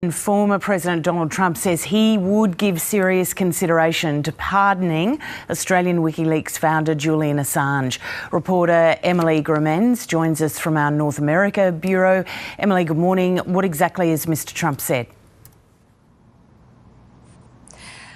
And former President Donald Trump says he would give serious consideration to pardoning Australian WikiLeaks founder Julian Assange. Reporter Emily Gromens joins us from our North America bureau. Emily, good morning. What exactly has Mr. Trump said?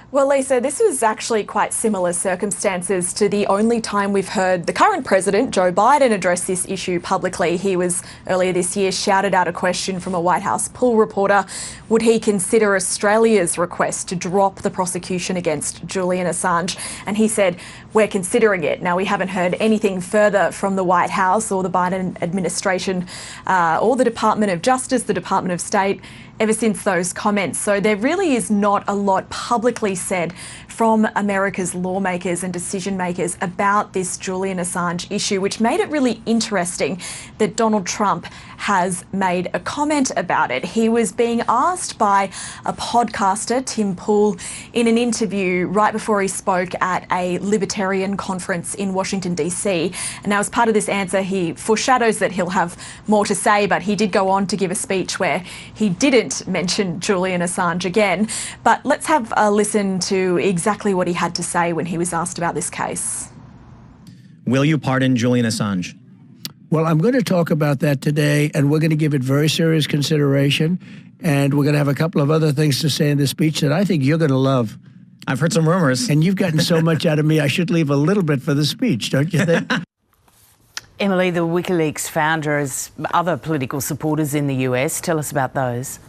Well, Lisa, this was actually quite similar circumstances to the only time we've heard the current president, Joe Biden, address this issue publicly. He was earlier this year shouted out a question from a White House pool reporter. Would he consider Australia's request to drop the prosecution against Julian Assange? And he said, we're considering it. Now, we haven't heard anything further from the White House or the Biden administration or the Department of Justice, the Department of State, ever since those comments. So there really is not a lot publicly said from America's lawmakers and decision makers about this Julian Assange issue, which made it really interesting that Donald Trump has made a comment about it. He was being asked by a podcaster, Tim Pool, in an interview right before he spoke at a libertarian conference in Washington, D.C. And now as part of this answer, he foreshadows that he'll have more to say, but he did go on to give a speech where he didn't mention Julian Assange again. But let's have a listen to exactly what he had to say when he was asked about this case. Will you pardon Julian Assange? Well, I'm going to talk about that today, and we're going to give it very serious consideration. And we're going to have a couple of other things to say in the speech that I think you're going to love. I've heard some rumors. And you've gotten so much out of me, I should leave a little bit for the speech, don't you think? Emily, the WikiLeaks founder has other political supporters in the US. Tell us about those.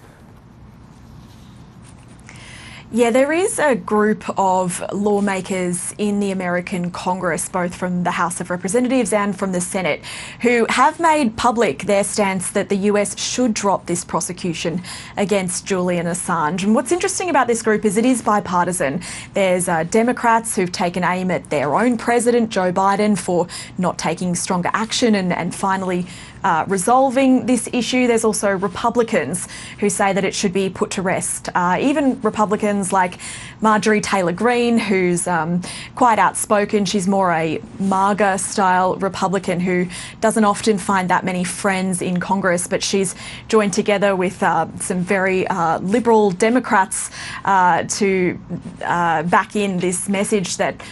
Yeah, there is a group of lawmakers in the American Congress, both from the House of Representatives and from the Senate, who have made public their stance that the US should drop this prosecution against Julian Assange. And what's interesting about this group is it is bipartisan. There's Democrats who've taken aim at their own president, Joe Biden, for not taking stronger action and finally resolving this issue. There's also Republicans who say that it should be put to rest. Even Republicans like Marjorie Taylor Greene, who's quite outspoken. She's more a MAGA-style Republican who doesn't often find that many friends in Congress, but she's joined together with some very liberal Democrats to back in this message that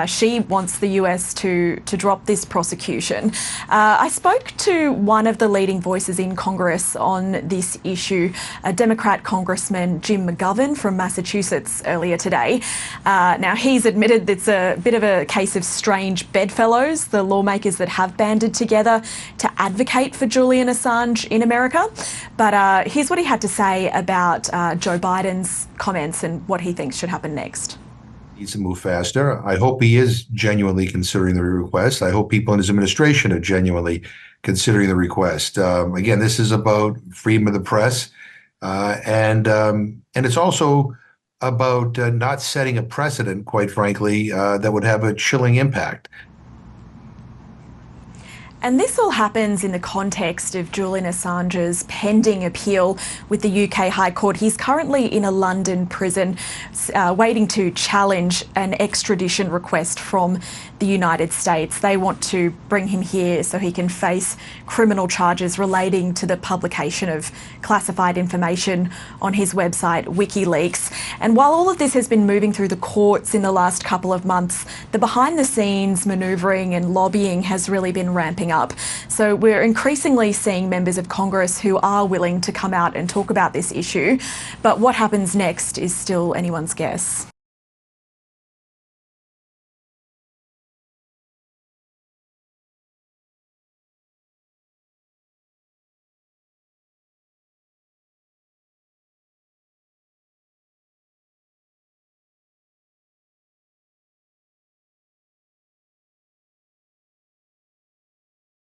she wants the US to drop this prosecution. I spoke to one of the leading voices in Congress on this issue, a Democrat Congressman Jim McGovern from Massachusetts earlier today. Now, he's admitted it's a bit of a case of strange bedfellows, the lawmakers that have banded together to advocate for Julian Assange in America. But here's what he had to say about Joe Biden's comments and what he thinks should happen next. Needs to move faster. I hope he is genuinely considering the request. I hope people in his administration are genuinely considering the request. Again, this is about freedom of the press, and it's also about not setting a precedent, quite frankly, that would have a chilling impact. And this all happens in the context of Julian Assange's pending appeal with the UK High Court. He's currently in a London prison waiting to challenge an extradition request from the United States. They want to bring him here so he can face criminal charges relating to the publication of classified information on his website, WikiLeaks. And while all of this has been moving through the courts in the last couple of months, the behind-the-scenes manoeuvring and lobbying has really been ramping up. So we're increasingly seeing members of Congress who are willing to come out and talk about this issue. But what happens next is still anyone's guess.